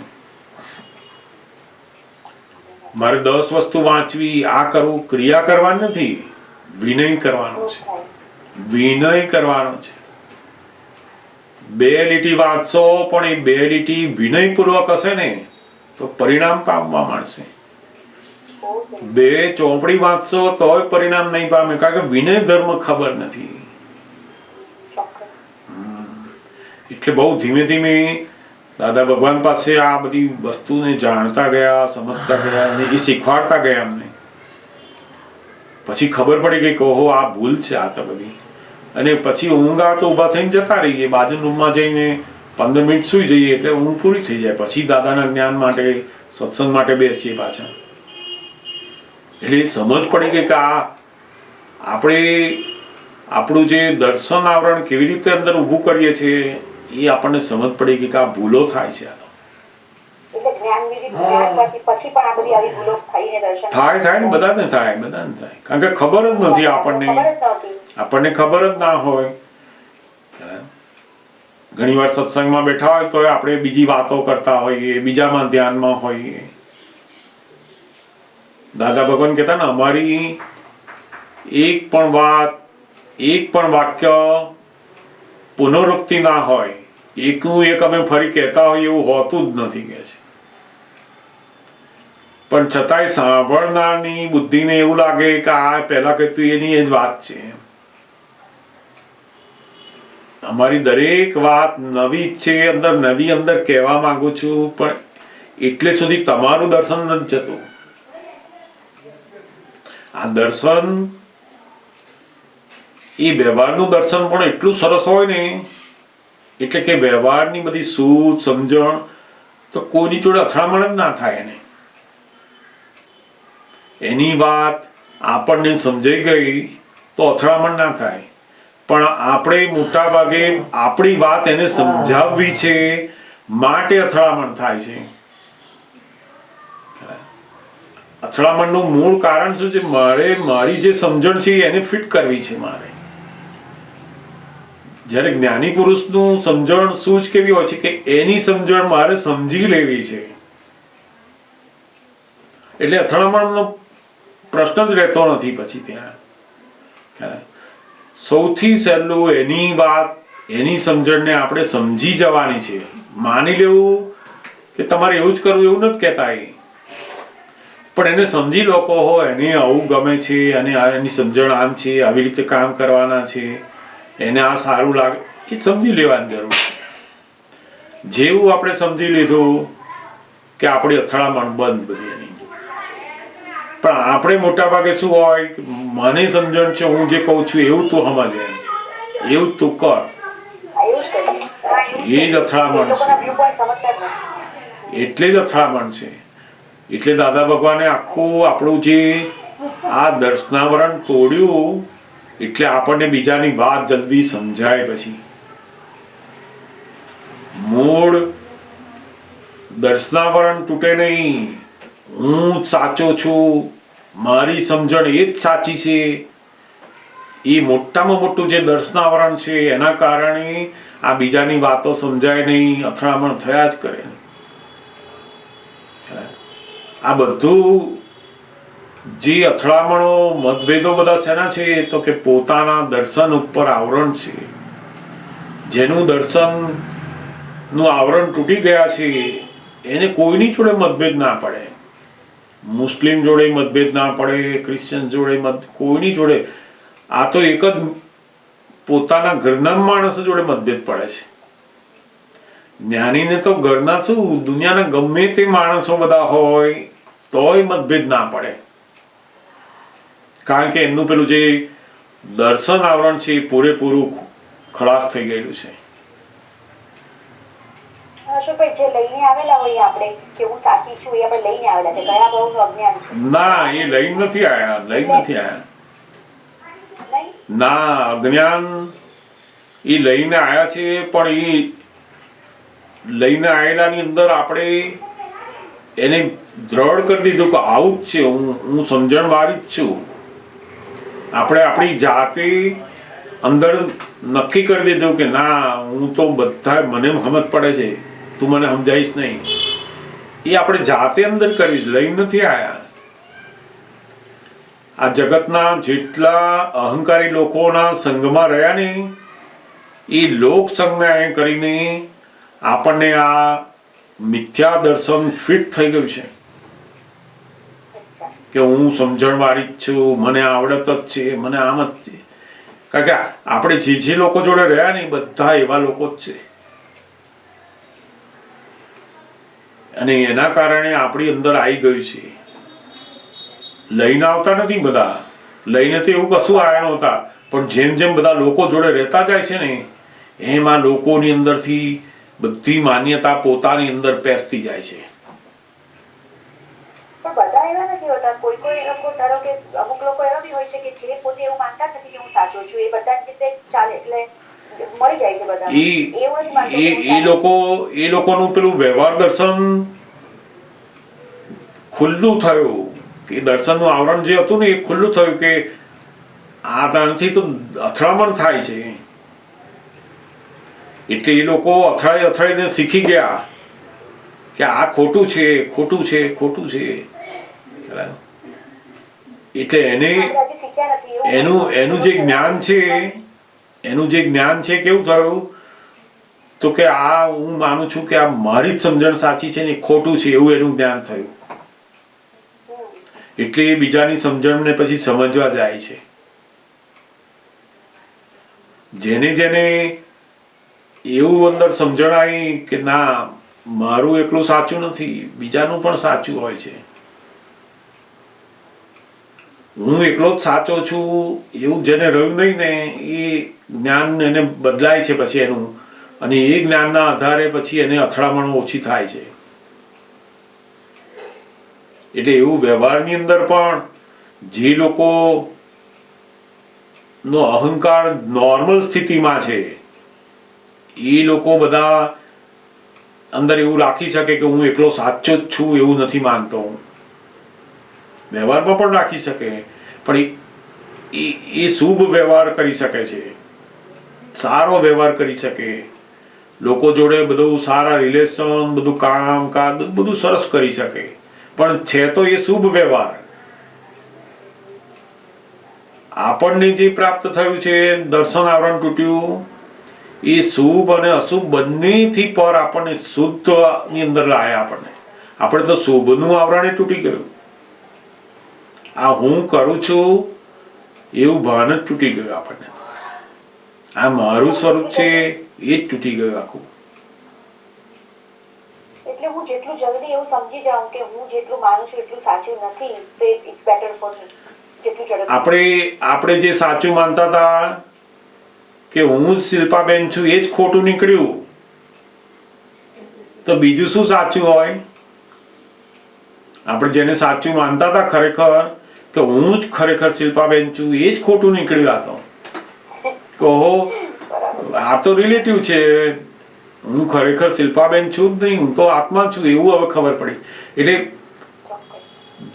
મારે 10 વસ્તુ વાંચવી, આ કરવું, ક્રિયા કરવાની નથી, વિનય કરવાનો છે. વિનય કરવાનો છે. 2 લીટી વાંચશો પણ એ 2 લીટી વિનયપૂર્વક હશે ને તો પરિણામ પામવા મળશે. 2 ચોપડી વાંચશો તોય પરિણામ નહીં પામે, કારણ કે વિનય ધર્મ ખબર નથી. એટલે બહુ ધીમે ધીમે દાદા ભગવાન પાસે આ બધી વસ્તુને જાણતા ગયા, સમજતા ગયા અને એ શીખવાડતા ગયા અમને. પછી ખબર પડી ગઈ કે ઓહો આ ભૂલ છે આ તો બધી. અને પછી ઊંઘ આવે તો ઊભા થઈને જતા રહીએ, બાજુ રૂમમાં જઈને 15 મિનિટ સૂઈ જઈએ એટલે ઊંઘ પૂરી થઈ જાય. પછી દાદાના જ્ઞાન માટે, સત્સંગ માટે બેસીએ પાછા. એટલે સમજ પડી ગઈ કે આ આપણે આપણું જે દર્શન આવરણ કેવી રીતે અંદર ઊભું કરીએ છીએ એ આપણને સમજ પડી ગઈ કે આ ભૂલો થાય છે. થાય ને બધાને થાય. કારણ કે ખબર જ નથી આપણને ખબર જ ના હોય. ઘણી વાર સત્સંગમાં બેઠા હોય તો આપણે બીજી વાતો કરતા હોઈએ, બીજામાં ધ્યાનમાં હોઈએ. દાદા ભગવાન કહેતા ને અમારી એક પણ વાત, એક પણ વાક્ય પુનરુક્તિ ના હોય, એકનું એક અમે ફરી કહેતા હોય એવું હોતું જ નથી કે છે. પણ છતાંય સાંભળનારની બુદ્ધિને એવું લાગે કે આ પહેલા કહેતું એની એ જ વાત છે. અમારી દરેક વાત નવી છે, અંદર કહેવા માંગુ છું, પણ એટલે સુધી તમારું દર્શન નથી જતું. આ દર્શન એ વ્યવહારનું દર્શન પણ એટલું સરસ હોય ને, એટલે કે વ્યવહારની બધી સૂઝ સમજણ તો કોઈની જોડે અથડામણ જ ના થાય. એની વાત આપણને સમજાઈ ગઈ તો અથડામણ ના થાય. પણ આપણે મોટા ભાગે આપણી વાત એને સમજાવવી છે માટે અથડામણ થાય છે. અથડામણનું મૂળ કારણ શું છે? મારે મારી જે સમજણ છે એને ફિટ કરવી છે મારે. જ્યારે જ્ઞાની પુરુષનું સમજણ સૂઝ કેવી હોય છે કે એની સમજણ મારે સમજી લેવી છે, એટલે અથડામણનો પ્રશ્ન જ રહેતો નથી. પછી ત્યાં સૌથી સહેલું એની વાત, એની સમજણને આપણે સમજી જવાની છે. માની લેવું કે તમારે એવું જ કરવું એવું નથી કહેતા એ, પણ એને સમજી લોકો હોય એને આવું ગમે છે અને એની સમજણ આમ છે, આવી રીતે કામ કરવાના છે, એને આ સારું લાગે, એ સમજી લેવાની જરૂર છે. જેવું આપણે સમજી લીધું કે આપણી અથડામણ બંધ બધી એની. પણ આપણે મોટા ભાગે શું હોય, મને સમજણ છે, હું જે કહું છું એવું તું સમજે, એવું તું કર, એ જ અથડામણ છે. એટલે જ અથડામણ છે. એટલે દાદા ભગવાને આખું આપણું જે આ દર્શનાવરણ તોડ્યું, એટલે આપણને બીજાની વાત જલ્દી સમજાય. પછી મૂળ દર્શનાવરણ તૂટે નહીં. હું સાચો છું, મારી સમજણ એ જ સાચી છે, એ મોટામાં મોટું જે દર્શનાવરણ છે, એના કારણે આ બીજાની વાતો સમજાય નહીં, અથડામણ થયા જ કરે. આ બધું જે અથડામણો મતભેદો બધા શેના છે, તો કે પોતાના દર્શન ઉપર આવરણ છે. જેનું દર્શન નું આવરણ તૂટી ગયા છે એને કોઈની જોડે મતભેદ ના પડે. મુસ્લિમ જોડે મતભેદ ના પડે, ક્રિશ્ચિયન જોડે કોઈની જોડે. આ તો એક જ પોતાના ઘરના માણસો જોડે મતભેદ પડે છે. જ્ઞાનીને તો ઘરના શું, દુનિયાના ગમે તે માણસો બધા હોય તોય મતભેદ ના પડે, કારણ કે એમનું પેલું જે દર્શન આવરણ છે એ પૂરેપૂરું ખલાસ થઈ ગયેલું છે. જે લઈને આવેલા હોય આપણે કે હું સાચી છું, એ આપણે લઈને આવેલા છે, ઘણા બહુ અજ્ઞાન છે. ના, એ લઈને નથી આયા. ના, અજ્ઞાન એ લઈને આયા છે, પણ એ લઈને આવેલાની અંદર આપણે એને દ્રઢ કરી દીધું કે આવું જ છે, હું સમજણ વાળી જ છું. આપણે આપણી જાતે અંદર નક્કી કરી દીધું કે ના, હું તો બધા મને સમજ પડે છે, તું મને સમજાઈશ નહીં. એ આપણે જાતે અંદર કરીશ, લઈને નથી આયા. આ જગતના જેટલા અહંકારી લોકોના સંગમાં રહ્યા ને, એ લોક સંજ્ઞા કરીને આપણને આ મિથ્યા દર્શન ફિટ થઈ ગયું છે કે હું સમજણ વાળી જ છું, મને આવડત જ છે, મને આમ જ છે. કારણ કે આપણે જે લોકો જોડે રહ્યા ને બધા એવા લોકો જ છે, અને એના કારણે આપણી અંદર આવી ગયું છે. લઈને આવતા નથી બધા, લઈને તો એવું કશું આવ્યા નહોતા, પણ જેમ જેમ બધા લોકો જોડે રહેતા જાય છે ને, એમ આ લોકોની અંદરથી બધી માન્યતા પોતાની અંદર પેસતી જાય છે. પણ બધા એવા નથી હોતા. કોઈ કોઈ લોકો, ધારો કે અમુક લોકો એવા બી હોય છે કે જે પોતે એવું માનતા નથી કે હું સાચો છું, એ બધાની રીતે ચાલે, એટલે મળી જાય છે બધા. એ લોકોનું પેલું વ્યવહાર દર્શન ખુલ્લું થયું, કે દર્શનનું આવરણ જે હતું ને એ ખુલ્લું થયું કે આ ત્યાંથી તો અથડામણ થાય છે. એટલે એ લોકો અથડાઈને શીખી ગયા કે આ ખોટું છે, ખોટું છે, ખોટું છે. એટલે એનું જે જ્ઞાન છે, કેવું થયું, તો કે આ હું માનું છું કે આ મારી જ સમજણ સાચી છે ને ખોટું છે, એવું એનું જ્ઞાન થયું. એટલે એ બીજાની સમજણને પછી સમજવા જાય છે. જેને એવું અંદર સમજણ આવી કે ના, મારું એકલું સાચું નથી, બીજાનું પણ સાચું હોય છે, હું એકલો જ સાચો છું, એવું જેને રહ્યું નહીં ને, એ જ્ઞાન એને બદલાય છે પછી એનું, અને એ જ્ઞાનના આધારે પછી એને અથડામણો ઓછી થાય છે. એટલે એવું વ્યવહારની અંદર પણ જે લોકો નો અહંકાર નોર્મલ સ્થિતિમાં છે, એ લોકો બધા અંદર એવું રાખી શકે કે હું એકલો સાચો જ છું, એવું નથી માનતો. વ્યવહારમાં પણ રાખી શકે, પણ એ શુભ વ્યવહાર કરી શકે છે, સારો વ્યવહાર કરી શકે, લોકો જોડે બધું સારા રિલેશન, બધું કામકાજ બધું સરસ કરી શકે. પણ છે તો એ શુભ વ્યવહાર. આપણને જે પ્રાપ્ત થયું છે, દર્શન આવરણ તૂટ્યું, એ શુભ અને અશુભ બંનેથી પર આપણને શુદ્ધ ની અંદર લાયા. આપણે તો શુભનું આવરણ તૂટી ગયું. આ હું કરું છું એવું ભાન જ તૂટી ગયું આપણને. આ મારું સ્વરૂપ છે એ જ તૂટી ગયું આખું. એટલે હું જેટલું જલ્દી એવું સમજી જાઉં કે હું જેટલું માનું છું એટલું સાચું નથી, તો ઇટ્સ બેટર ફોર મી. જેટલું ઝડપથી આપણે જે સાચું માનતા હતા કે હું જ શિલ્પાબેન છું એ જ ખોટું નીકળ્યું, તો બીજું શું સાચું હોય? આપણે જેને સાચું માનતા હતા ખરેખર કે હું જ ખરેખર શિલ્પાબેન છું એ જ ખોટું નીકળ્યું. આ તો કહો આ તો રિલેટિવ છે, હું ખરેખર શિલ્પાબેન છું જ નહીં, હું તો આત્મા છું એવું હવે ખબર પડી. એટલે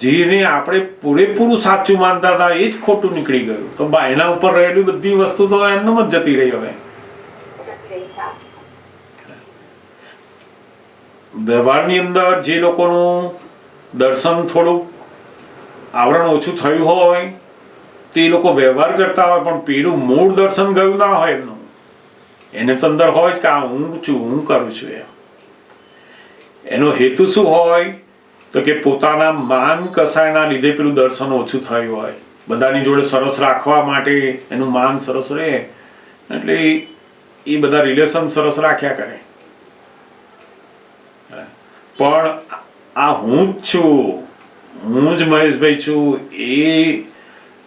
જેને આપણે પૂરેપૂરું સાચું માનતા હતા એ જ ખોટું નીકળી ગયું, તો એના ઉપર રહેલી બધી વસ્તુ તો એમનેમ જ જતી રહી. હવે વ્યવહારની અંદર જે લોકોનું દર્શન થોડું આવરણ ઓછું થયું હોય તે લોકો વ્યવહાર કરતા હોય, પણ પેલું મૂળ દર્શન ગયું ના હોય એમનું. એને તો અંદર હોય જ કે આ હું છું, હું કરું છું. એનો હેતુ શું હોય? તો કે પોતાના માન કસાયના લીધે પેલું દર્શન ઓછું થયું હોય, બધાની જોડે સરસ રાખવા માટે એનું માન સરસ રહે, એટલે એ બધા રિલેશન સરસ રાખ્યા કરે. પણ આ હું જ છું, હું જ મહેશભાઈ છું, એ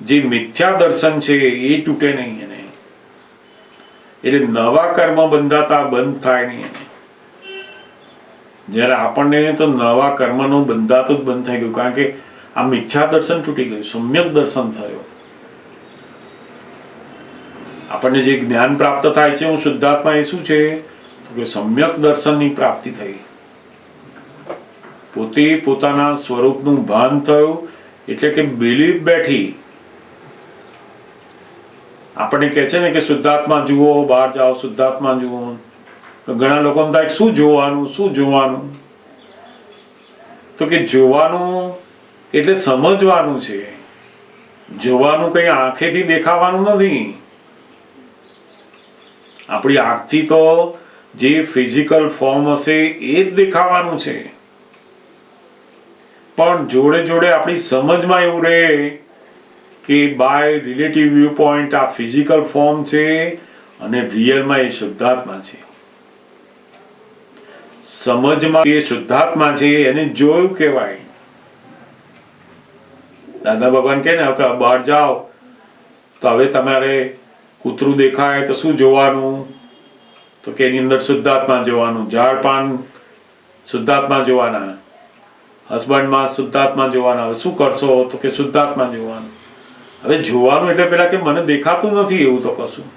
જે મિથ્યા દર્શન છે એ તૂટે નહીં એને. એટલે નવા કર્મ બંધાતા બંધ થાય નહીં એને. જ્યારે આપણને તો નવા કર્મનું બંધાતું જ બંધ થઈ ગયું, કારણ કે આ મિથ્યા દર્શન તૂટી ગયું, સમ્યક દર્શન થયું. આપણને જે જ્ઞાન પ્રાપ્ત થાય છે હું શુદ્ધાત્મા એ શું છે તો કે સમ્યક દર્શનની પ્રાપ્તિ થઈ. પોતે પોતાના સ્વરૂપનું ભાન થયું, એટલે કે બિલીફ બેઠી. આપણને કહે છે ને કે શુદ્ધાત્મા જુઓ, બહાર જાઓ, શુદ્ધાત્મા જુઓ. તો ઘણા લોકો થાય શું જોવાનું, શું જોવાનું? તો કે જોવાનું એટલે સમજવાનું છે. જોવાનું કઈ આંખેથી દેખાવાનું નથી. આપણી આંખથી તો જે ફિઝિકલ ફોર્મ હશે એ જ દેખાવાનું છે, પણ જોડે જોડે આપણી સમજમાં એવું રહે કે બાય રિલેટિવ વ્યૂ પોઈન્ટ આ ફિઝિકલ ફોર્મ છે અને રિયલમાં એ શુદ્ધાત્મા છે. સમજમાં એ શુદ્ધાત્મા છે એને જોયું કહેવાય. દાદા ભગવાન કહે ને કે બહાર જાઓ તો હવે તમારે કૂતરું દેખાય તો શું જોવાનું? તો કે એની અંદર શુદ્ધાત્મા જોવાનું. ઝાડ પાન શુદ્ધાત્મા જોવાના, હસબન્ડમાં શુદ્ધાત્મા જોવાના. હવે શું કરશો? તો કે શુદ્ધાત્મા જોવાનું. હવે જોવાનું એટલે પેલા કે મને દેખાતું નથી એવું તો કશું,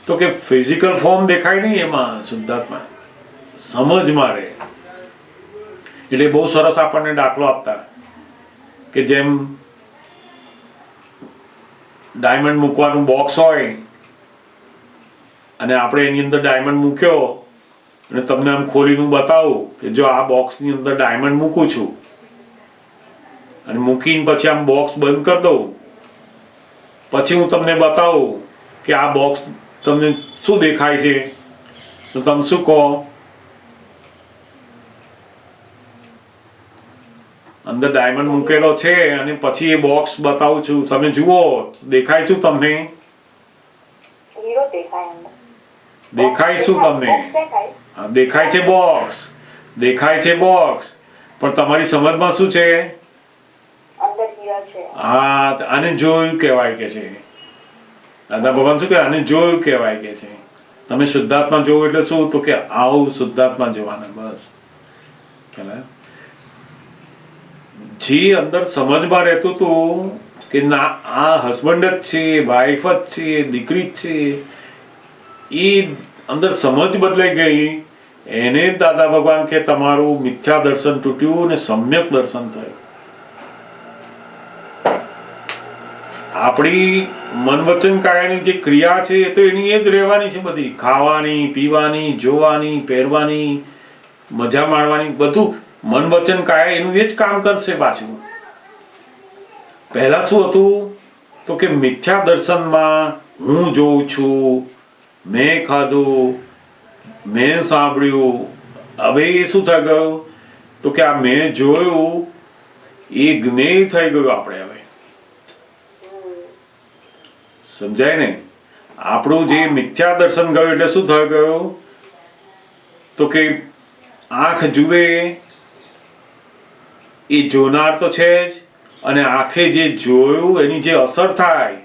તો કે ફિઝિકલ ફોર્મ દેખાય નહીં, એમાં શુદ્ધાત્મા સમજમાં રહે. એટલે બહુ સરસ આપણને દાખલો આપતા કે જેમ ડાયમંડ મૂકવાનું બોક્સ હોય અને આપણે એની અંદર ડાયમંડ મૂક્યો અને તમને આમ ખોલીને બતાવું કે જો આ બોક્સની અંદર ડાયમંડ મૂકું છું, અને મૂકીને પછી આમ બોક્સ બંધ કરી દઉં, પછી હું તમને બતાવું કે આ બોક્સ તમને શું દેખાય છે, તો તમે શું કહો? અંદર ડાયમંડ મૂકેલો છે અને પછી એ બોક્સ બતાવું છું, તમે જુઓ દેખાય શું તમને? હીરો દેખાય અંદર. દેખાય શું તમને? દેખાય છે બોક્સ, દેખાય છે બોક્સ, પણ તમારી સમજમાં શું છે? અંદર હીરો છે. હા, આને જોયું કહેવાય કે છે. દાદા ભગવાન શું કે આને જોયું કહેવાય કે છે. તમે શુદ્ધાત્મા જોવો એટલે શું? તો કે આવું શુદ્ધાત્મા જોવાના, બસ. ખ્યાલ? જે અંદર સમજમાં રહેતું હતું કે ના આ હસબન્ડ જ છે, વાઈફ જ છે, દીકરી જ છે, એ અંદર સમજ બદલાઈ ગઈ. એને દાદા ભગવાન કે તમારું મિથ્યા દર્શન તૂટ્યું અને સમ્યક દર્શન થયું. આપણી મન વચન કાયાની જે ક્રિયા છે એ તો એની એ જ રહેવાની છે. બધી ખાવાની, પીવાની, જોવાની, પહેરવાની, મજા માણવાની, બધું મન વચન કાયા એનું એ જ કામ કરશે પાછું. પહેલા શું હતું તો કે મિથ્યા દર્શનમાં હું જોઉં છું, મેં ખાધું, મેં સાંભળ્યું. હવે એ શું થઈ ગયું તો કે આ મેં જોયું એ જ્ઞેય થઈ ગયું. આપણે હવે સમજાય ને? આપણું જે મિથ્યા દર્શન ગયું એટલે શું થઈ ગયું તો કે આંખ જુએ એ જોનાર તો છે જ, અને આંખે જે જોયું એની જે અસર થાય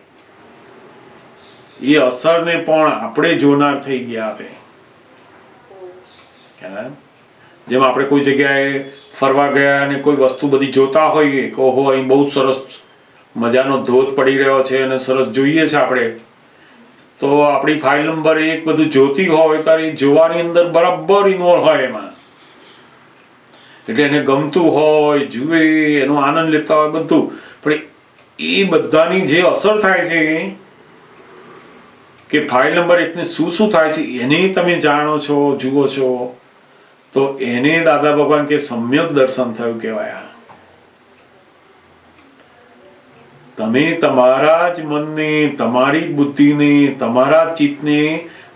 એ અસરને પણ આપણે જોનાર થઈ ગયા હવે. જેમ આપણે કોઈ જગ્યાએ ફરવા ગયા અને કોઈ વસ્તુ બધી જોતા હોઈએ કે ઓહો અહીં બહુ સરસ મજાનો ધોધ પડી રહ્યો છે અને સરસ જોઈએ છે આપણે, તો આપણી ફાઇલ નંબર 1 બધું જોતી હોય ત્યારે જોવાની અંદર બરાબર ઇન્વોલ્વ હોય એમાં, એટલે એને ગમતું હોય, જુએ, એનો આનંદ લેતા હોય બધું, પણ એ બધાની જે અસર થાય છે કે ફાઇલ નંબર 1 ને શું શું થાય છે એને તમે જાણો છો, જુઓ છો, તો એને દાદા ભગવાન કે સમ્યક દર્શન થયું કહેવાય. તમે તમારા જ મનને, તમારી જ બુદ્ધિને, તમારા જ ચિત્તને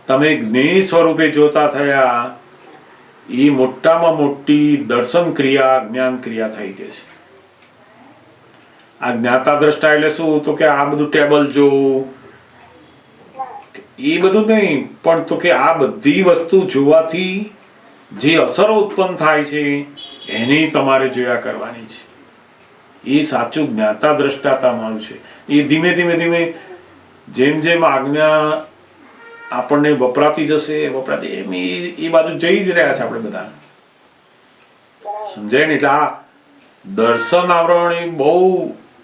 તમે જ્ઞેય સ્વરૂપે જોતા થયા, એ મોટામાં મોટી દર્શન ક્રિયા, જ્ઞાન ક્રિયા થઈ ગઈ છે. આ જ્ઞાતા દ્રષ્ટા એટલે શું? તો કે આ બધું ટેબલ જોવું એ બધું નહીં, પણ તો કે આ બધી વસ્તુ જોવાથી જે અસરો ઉત્પન્ન થાય છે એને તમારે જોયા કરવાની છે. એ સાચું જ્ઞાતા દ્રષ્ટા તમારું છે. એ ધીમે ધીમે ધીમે જેમ જેમ આજ્ઞા આપણને વપરાતી જશે, વપરાતી એમ એ બાજુ જઈ જ રહ્યા છે આપણે બધા. સમજાય ને? એટલે આ દર્શન આવરણ એ બહુ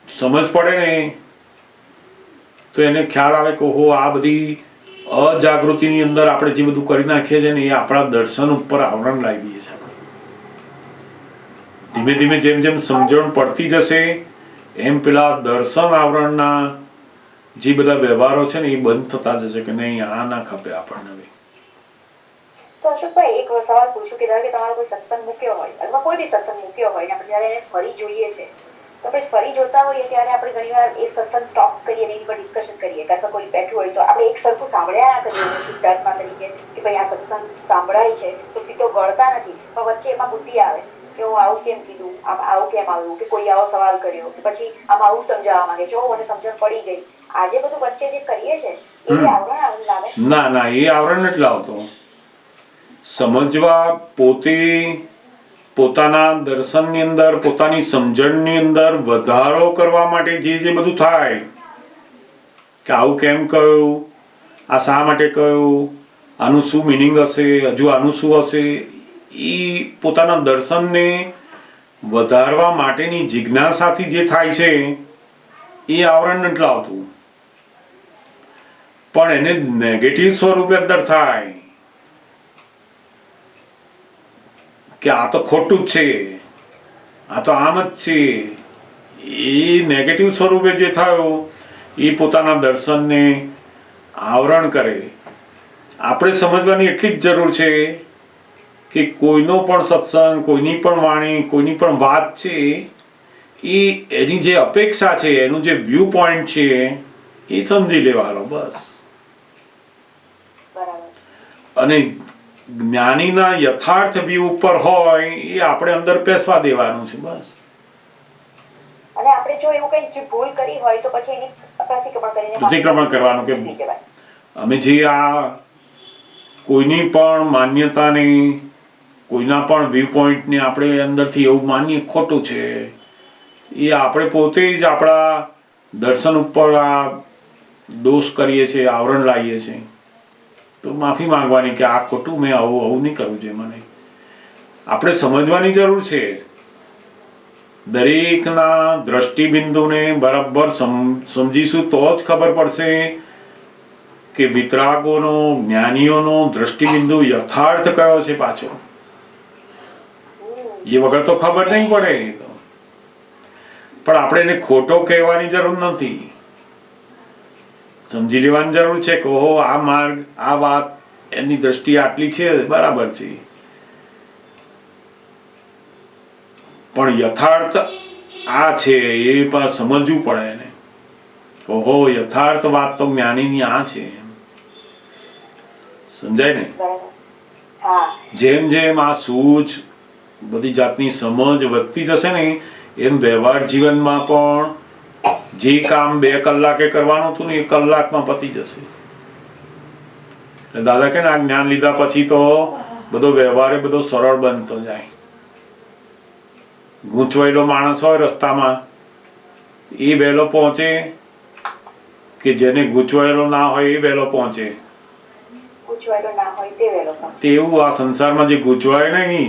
સમજ પડે ને તો એને ખ્યાલ આવે કે ઓહો આ બધી અજાગૃતિની અંદર આપણે જે બધું કરી નાખીએ છીએ ને એ આપણા દર્શન ઉપર આવરણ લાવી દઈએ છીએ આપણે. ધીમે ધીમે જેમ જેમ સમજણ પડતી જશે એમ પેલા દર્શન આવરણના જે બધા વ્યવહારો છે ને એ બંધ થતા જશે કે નહીં આ ના ખપે આપણને. તો અશોકભાઈ એક સવાલ પૂછું કે ધારો કે તમારો કોઈ સત્સંગ મૂક્યો હોય અથવા કોઈ બી સત્સંગ મૂક્યો હોય આપણે જયારે એને ફરી જોઈએ છે તો આપણે ફરી જોતા હોઈએ ત્યારે આપણે ઘણીવાર એ સત્સંગ સ્ટોપ કરીએ એની પર ડિસ્કશન કરીએ, અથવા કોઈ બેઠું હોય તો આપણે એક સરખું સાંભળ્યા ના કરીએ શુદ્ધાત્મા તરીકે કે ભાઈ આ સત્સંગ સાંભળાય છે તો સીધો ગળતા નથી, પણ વચ્ચે એમાં બુદ્ધિ આવે કે હું આવું કેમ કીધું, આવું કેમ આવ્યું, કે કોઈ આવો સવાલ કર્યો, કે પછી આમાં આવું સમજાવવા માંગે જો મને સમજણ પડી ગઈ. આજે બધું વચ્ચે જે કરીએ છે એ આવરણ લાવે? ના ના, એ આવરણ નથી લાવતો. સમજવા પોતે પોતાના દર્શનની અંદર, પોતાની સમજણની અંદર વધારો કરવા માટે જે જે બધું થાય કે આવું કેમ કહ્યું, આ શા માટે કહ્યું, આનું શું મિનિંગ હશે, હજુ આનું શું હશે, એ પોતાના દર્શનને વધારવા માટેની જિજ્ઞાસાથી જે થાય છે એ આવરણ નથી લાવતું, પણ એને નેગેટિવ સ્વરૂપે અંદર થાય કે આ તો ખોટું જ છે, આ તો આમ જ છે. એ નેગેટિવ સ્વરૂપે જે થયો એ પોતાના દર્શનને આવરણ કરે. આપણે સમજવાની એટલી જ જરૂર છે કે કોઈનો પણ સત્સંગ, કોઈની પણ વાણી, કોઈની પણ વાત છે એ એની જે અપેક્ષા છે, એનું જે વ્યૂ પોઈન્ટ છે એ સમજી લેવાનો બસ. અને જ્ઞાનીના યથાર્થ વ્યૂ ઉપર હોય એ આપણે અંદર પેસવા દેવાનું છે બસ. અને આપણે જો એવું કંઈ ભૂલ કરી હોય તો પછી એની પ્રતિક્રમણ કરવાનું કે અમે જે આ કોઈની પણ માન્યતાને, કોઈના પણ વ્યૂ પોઈન્ટને આપણે અંદરથી એવું માનીએ ખોટું છે, એ આપણે પોતે જ આપણા દર્શન ઉપર આ દોષ કરીએ છીએ, આવરણ લાવીએ છીએ. તો માફી માંગવાની કે આ ખોટું, મેં આવું નહીં કરવું જોઈએ. મને આપણે સમજવાની જરૂર છે. દરેકના દ્રષ્ટિબિંદુને બરાબર સમજીશું તો જ ખબર પડશે કે વિતરાગોનો, જ્ઞાનીઓનો દ્રષ્ટિબિંદુ યથાર્થ કયો છે પાછો. એ વગર તો ખબર નહીં પડે. પણ આપણે એને ખોટો કહેવાની જરૂર નથી, સમજી લેવાની જરૂર છે કે ઓહો આ માર્ગ, આ વાત એમની દ્રષ્ટિ આટલી છે, બરાબર છે, પણ યથાર્થ આ છે એ પણ સમજવું પડે એને. ઓહો યથાર્થ વાત તો જ્ઞાનીની આ છે, સમજાય ને? જેમ જેમ આ સૂઝ, બધી જાતની સમજ વધતી જશે ને એમ વ્યવહાર જીવનમાં પણ જે કામ 2 કલાકે કરવાનું હતું ને 1 કલાકમાં પતી જશે. દાદા કે આ જ્ઞાન લીધા પછી તો બધો વ્યવહાર બધો સરળ બનતો જાય. ગૂંચવાયેલો માણસ હોય રસ્તામાં, એ વહેલો પહોંચે કે જેને ગૂંચવાયેલો ના હોય એ વહેલો પહોંચે? ગૂંચવાયેલો ના હોય તે વહેલો પહોંચે. તેવું આ સંસારમાં જે ગૂંચવાય નહીં,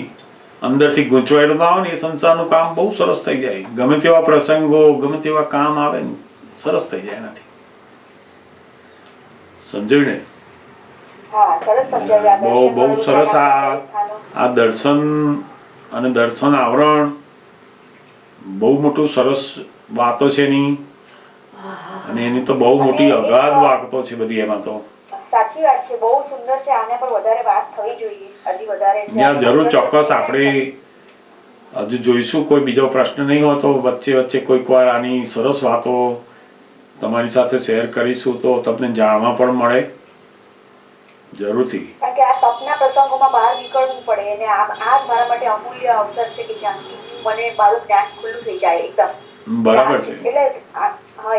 અંદરથી ગૂંચવાયેલો ના હોય ને, એ સંસારનું કામ બહુ સરસ થઈ જાય. ગમે તેવા પ્રસંગો, ગમે તેવા કામ આવે ને, સરસ થઈ જાય એનાથી. સમજાયું ને? હા, સરસ સમજાવ્યું. બહુ બહુ સરસ આ દર્શન અને દર્શન આવરણ બહુ મોટું સરસ વાતો છે એની, અને એની તો બહુ મોટી અગાધ વાતો છે બધી એમાં તો. સાચી વાત છે, બહુ સુંદર છે. આને પર વધારે વાત થવી જોઈએ, હજી વધારે. ત્યાં જરૂર ચોક્કસ આપણે હજુ જોઈશું. કોઈ બીજો પ્રશ્ન નહીં હોય તો વચ્ચે વચ્ચે કોઈક વાર આની સરસ વાતો તમારી સાથે શેર કરીશું તો તમને જાણવા પણ મળે જરૂરથી. કારણ કે આ તપના પ્રસંગોમાં બહાર નીકળવું પડે, અને આ જ મારા માટે અમૂલ્ય અવસર છે કે જ્યાંથી મને મારું જ્ઞાન ખુલ્લું થઈ જાય એકદમ. બરાબર છે. એટલે હા,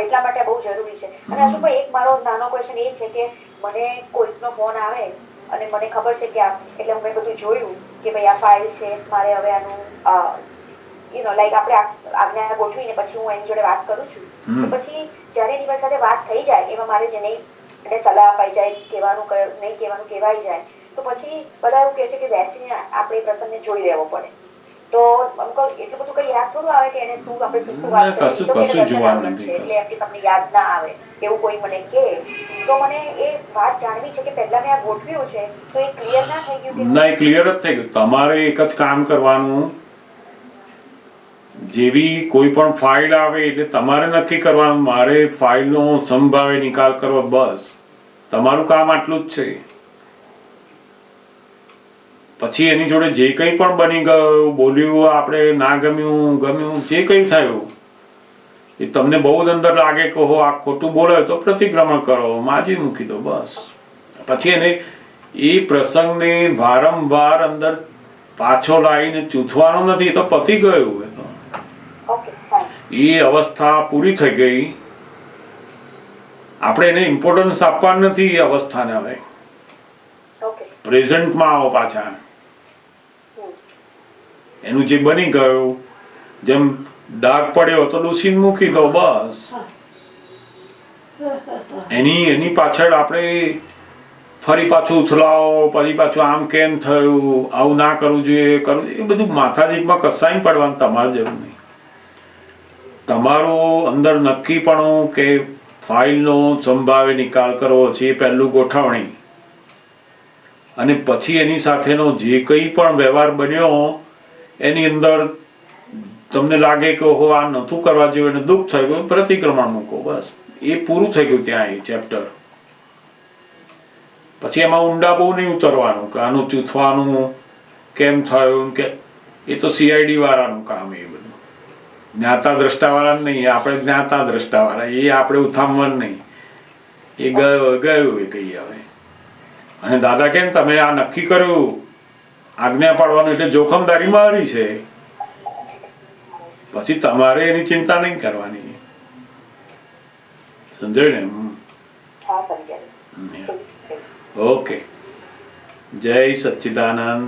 એટલા માટે બહુ જરૂરી છે. અને અશુભાઈ, એક મારો નાનો ક્વેશ્ચન એ છે કે મને કોઈકનો ફોન આવે અને મને ખબર છે કે એટલે મેં બધું જોયું કે ભાઈ આ ફાઇલ છે, મારે હવે આનું લાઈક આપણે આજ્ઞા ગોઠવીને પછી હું એની જોડે વાત કરું છું, તો પછી જ્યારે એની મારી સાથે વાત થઈ જાય, એમાં મારે જે નહીં એને સલાહ અપાઈ જાય, કહેવાનું નહીં કહેવાનું કહેવાઈ જાય, તો પછી બધા એવું કહે છે કે બેસીને આપણે પ્રસંગને જોઈ લેવો પડે. તો એટલું બધું કઈ યાદ થોડું આવે કે એને શું આપણે શું વાત કરી, કશું જોવાનું નથી. એટલે એમ કે તમને યાદ ના આવે એવું કોઈ મને કહે તો મને એ વાત જાણવી છે કે પહેલા મેં આ ગોઠવ્યું છે તો એ ક્લિયર ના થઈ ગયું? ના, ક્લિયર જ થઈ ગયું. તમારે એક જ કામ કરવાનું, જેવી કોઈ પણ ફાઇલ આવે એટલે તમારે નક્કી કરવાનું મારે ફાઇલનો સંભાવે નિકાલ કરવો, બસ તમારું કામ આટલું જ છે. પછી એની જોડે જે કંઈ પણ બની ગયું, બોલ્યું, આપણે ના ગમ્યું, ગમ્યું, જે કંઈ થયું એ તમને બહુ જ અંદર લાગે કે હો આ ખોટું બોલે તો પ્રતિક્રમણ કરો, માજી મૂકી દો, બસ. પછી એને એ પ્રસંગને વારંવાર અંદર પાછો લાવીને ચૂંથવાનો નથી, તો પતી ગયું. એ અવસ્થા પૂરી થઈ ગઈ. આપણે એને ઇમ્પોર્ટન્સ આપવાનું નથી. એ અવસ્થાને હવે પ્રેઝન્ટમાં આવો પાછા. એનું જે બની ગયું, જેમ ડાઘ પડ્યો તો લૂસીને મૂકી દો, બસ. એની પાછળ આપણે ફરી પાછું ઉથલાવો, ફરી પાછું આમ કેમ થયું, આવું ના કરવું જોઈએ, કરવું જોઈએ, એ બધું માથાદીકમાં કસાઈ પડવાનું તમારે જરૂર નહીં. તમારું અંદર નક્કીપણું કે ફાઇલનો સંભાવે નિકાલ કરવો છે, એ પહેલું ગોઠવણી. અને પછી એની સાથેનો જે કંઈ પણ વ્યવહાર બન્યો એની અંદર તમને લાગે કે ઓહો આ નહોતું કરવા જેવું, એને દુઃખ થઈ ગયું, પ્રતિક્રમણ મૂકો, બસ. એ પૂરું થઈ ગયું ત્યાં એ ચેપ્ટર. પછી એમાં ઊંડા બહુ નહીં ઉતરવાનું કે આનું ચૂથવાનું કેમ થયું, કે એ તો CID વાળાનું કામ. એ બધું જ્ઞાતા દ્રષ્ટાવાળા નહીં, આપણે જ્ઞાતા દ્રષ્ટાવાળા, એ આપણે ઉથામવાનું નહીં. એ ગયું એ કહીએ હવે. અને દાદા કેમ તમે આ નક્કી કર્યું આજ્ઞા પાડવાનું, એટલે જોખમદારી મારી છે, પછી તમારે એની ચિંતા નહીં કરવાની. સમજાયું ને? ઓકે. જય સચ્ચિદાનંદ.